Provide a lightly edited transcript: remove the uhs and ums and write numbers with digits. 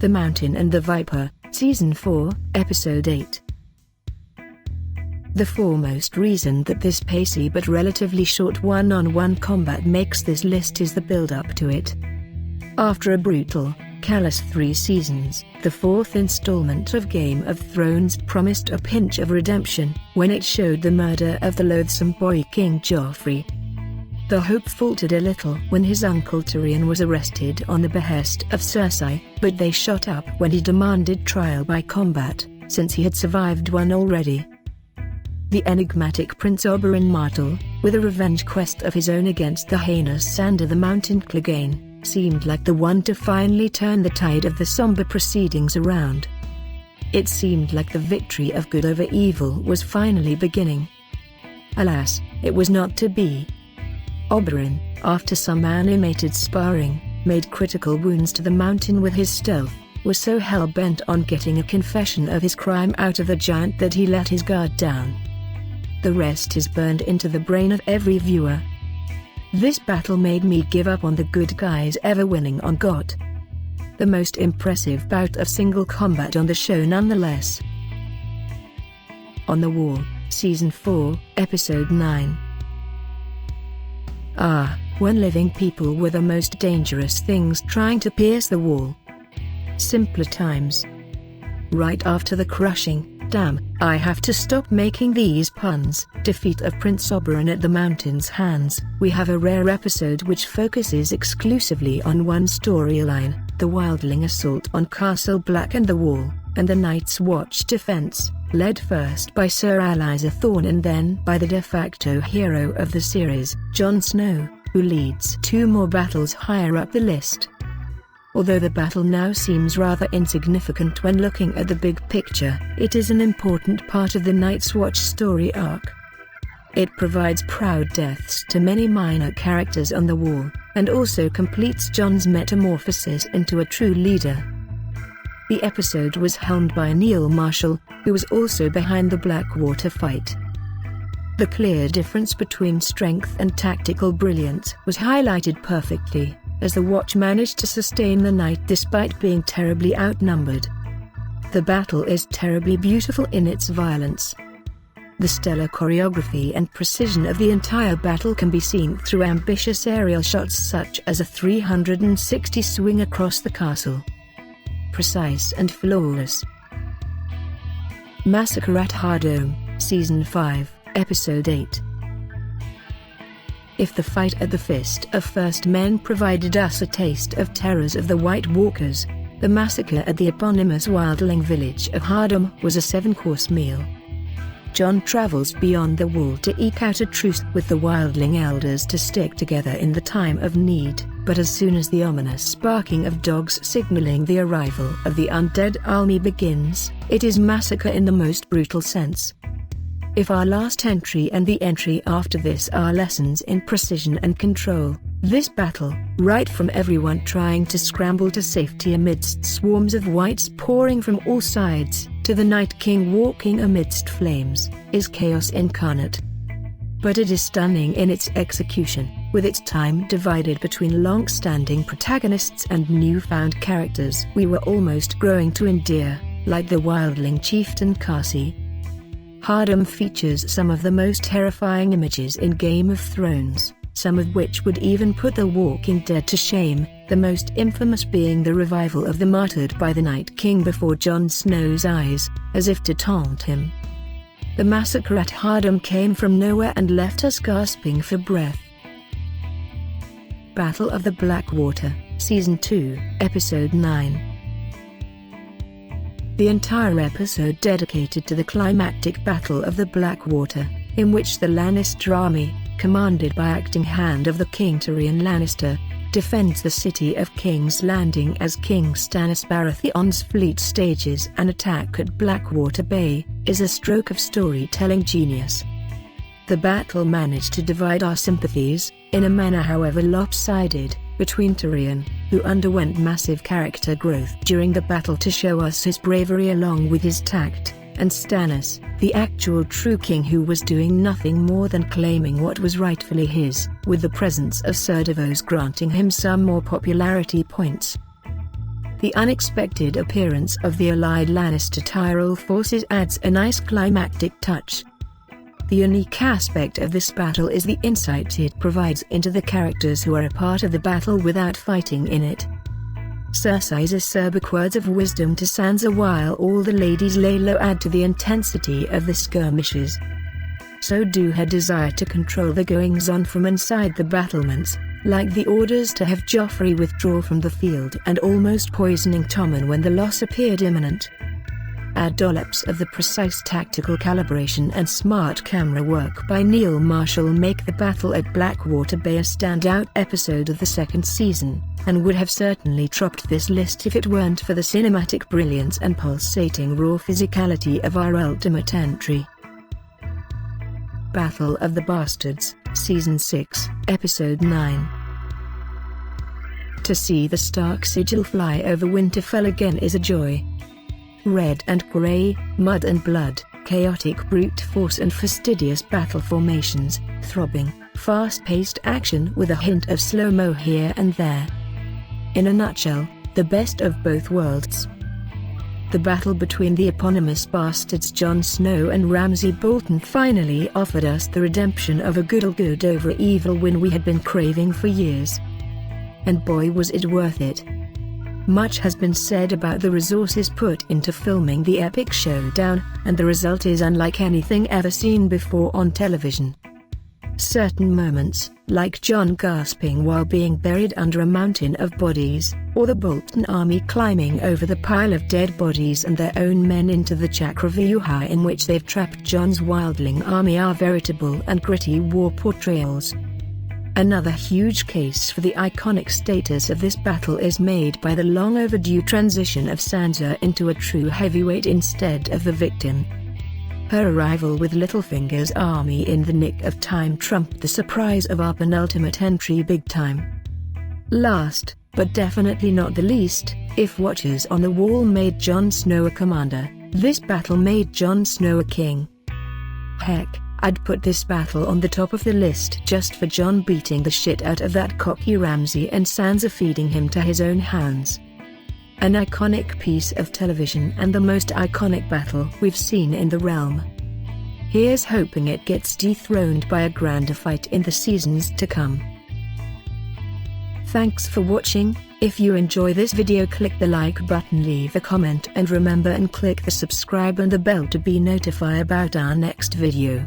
The Mountain and the Viper, Season 4, Episode 8. The foremost reason that this pacey but relatively short one-on-one combat makes this list is the build-up to it. After a brutal, callous 3 seasons, the 4th installment of Game of Thrones promised a pinch of redemption when it showed the murder of the loathsome boy King Joffrey. The hope faltered a little when his uncle Tyrion was arrested on the behest of Cersei, but they shot up when he demanded trial by combat, since he had survived one already. The enigmatic Prince Oberyn Martell, with a revenge quest of his own against the heinous Sandor the Mountain Clegane, seemed like the one to finally turn the tide of the somber proceedings around. It seemed like the victory of good over evil was finally beginning. Alas, it was not to be. Oberyn, after some animated sparring, made critical wounds to the mountain with his stealth, was so hell-bent on getting a confession of his crime out of the giant that he let his guard down. The rest is burned into the brain of every viewer. This battle made me give up on the good guys ever winning on GOT. The most impressive bout of single combat on the show nonetheless. On the Wall, Season 4, Episode 9. When living people were the most dangerous things trying to pierce the wall. Simpler times. Right after the crushing, damn, I have to stop making these puns, defeat of Prince Oberyn at the Mountain's hands, we have a rare episode which focuses exclusively on one storyline, the wildling assault on Castle Black and the Wall, and the Night's Watch defense, led first by Sir Alliser Thorne and then by the de facto hero of the series, Jon Snow, who leads 2 more battles higher up the list. Although the battle now seems rather insignificant when looking at the big picture, it is an important part of the Night's Watch story arc. It provides proud deaths to many minor characters on the Wall, and also completes Jon's metamorphosis into a true leader. The episode was helmed by Neil Marshall, who was also behind the Blackwater fight. The clear difference between strength and tactical brilliance was highlighted perfectly, as the Watch managed to sustain the night despite being terribly outnumbered. The battle is terribly beautiful in its violence. The stellar choreography and precision of the entire battle can be seen through ambitious aerial shots such as a 360 swing across the castle. Precise and flawless. Massacre at Hardhome, Season 5, Episode 8. If the fight at the Fist of First Men provided us a taste of terrors of the White Walkers, the massacre at the eponymous wildling village of Hardhome was a 7-course meal. Jon travels beyond the Wall to eke out a truce with the wildling elders to stick together in the time of need, but as soon as the ominous barking of dogs signaling the arrival of the undead army begins, it is massacre in the most brutal sense. If our last entry and the entry after this are lessons in precision and control, this battle, right from everyone trying to scramble to safety amidst swarms of wights pouring from all sides, to the Night King walking amidst flames, is chaos incarnate. But it is stunning in its execution, with its time divided between long-standing protagonists and newfound characters we were almost growing to endear, like the wildling chieftain Carsey. Hardhome features some of the most terrifying images in Game of Thrones, some of which would even put The Walking Dead to shame, the most infamous being the revival of the martyred by the Night King before Jon Snow's eyes, as if to taunt him. The massacre at Hardhome came from nowhere and left us gasping for breath. Battle of the Blackwater, Season 2, Episode 9. The entire episode dedicated to the climactic Battle of the Blackwater, in which the Lannister army, commanded by acting hand of the King Tyrion Lannister, defends the city of King's Landing as King Stannis Baratheon's fleet stages an attack at Blackwater Bay, is a stroke of storytelling genius. The battle managed to divide our sympathies, in a manner however lopsided, between Tyrion, who underwent massive character growth during the battle to show us his bravery along with his tact, and Stannis, the actual true king who was doing nothing more than claiming what was rightfully his, with the presence of Sir Davos granting him some more popularity points. The unexpected appearance of the allied Lannister Tyrell forces adds a nice climactic touch. The unique aspect of this battle is the insight it provides into the characters who are a part of the battle without fighting in it. Cersei's acerbic words of wisdom to Sansa while all the ladies lay low add to the intensity of the skirmishes. So do her desire to control the goings-on from inside the battlements, like the orders to have Joffrey withdraw from the field and almost poisoning Tommen when the loss appeared imminent. Add dollops of the precise tactical calibration and smart camera work by Neil Marshall make the battle at Blackwater Bay a standout episode of the second season, and would have certainly topped this list if it weren't for the cinematic brilliance and pulsating raw physicality of our ultimate entry. Battle of the Bastards, Season 6, Episode 9. To see the Stark sigil fly over Winterfell again is a joy. Red and grey, mud and blood, chaotic brute force and fastidious battle formations, throbbing, fast-paced action with a hint of slow-mo here and there. In a nutshell, the best of both worlds. The battle between the eponymous bastards Jon Snow and Ramsay Bolton finally offered us the redemption of a good over evil win we had been craving for years. And boy was it worth it. Much has been said about the resources put into filming the epic showdown, and the result is unlike anything ever seen before on television. Certain moments, like Jon gasping while being buried under a mountain of bodies, or the Bolton army climbing over the pile of dead bodies and their own men into the Chakravyuha in which they've trapped Jon's wildling army are veritable and gritty war portrayals. Another huge case for the iconic status of this battle is made by the long overdue transition of Sansa into a true heavyweight instead of the victim. Her arrival with Littlefinger's army in the nick of time trumped the surprise of our penultimate entry big time. Last, but definitely not the least, if Watchers on the Wall made Jon Snow a commander, this battle made Jon Snow a king. Heck, I'd put this battle on the top of the list just for Jon beating the shit out of that cocky Ramsay and Sansa feeding him to his own hounds. An iconic piece of television and the most iconic battle we've seen in the realm. Here's hoping it gets dethroned by a grander fight in the seasons to come. Thanks for watching. If you enjoy this video, click the like button, leave a comment and remember and click the subscribe and the bell to be notified about our next video.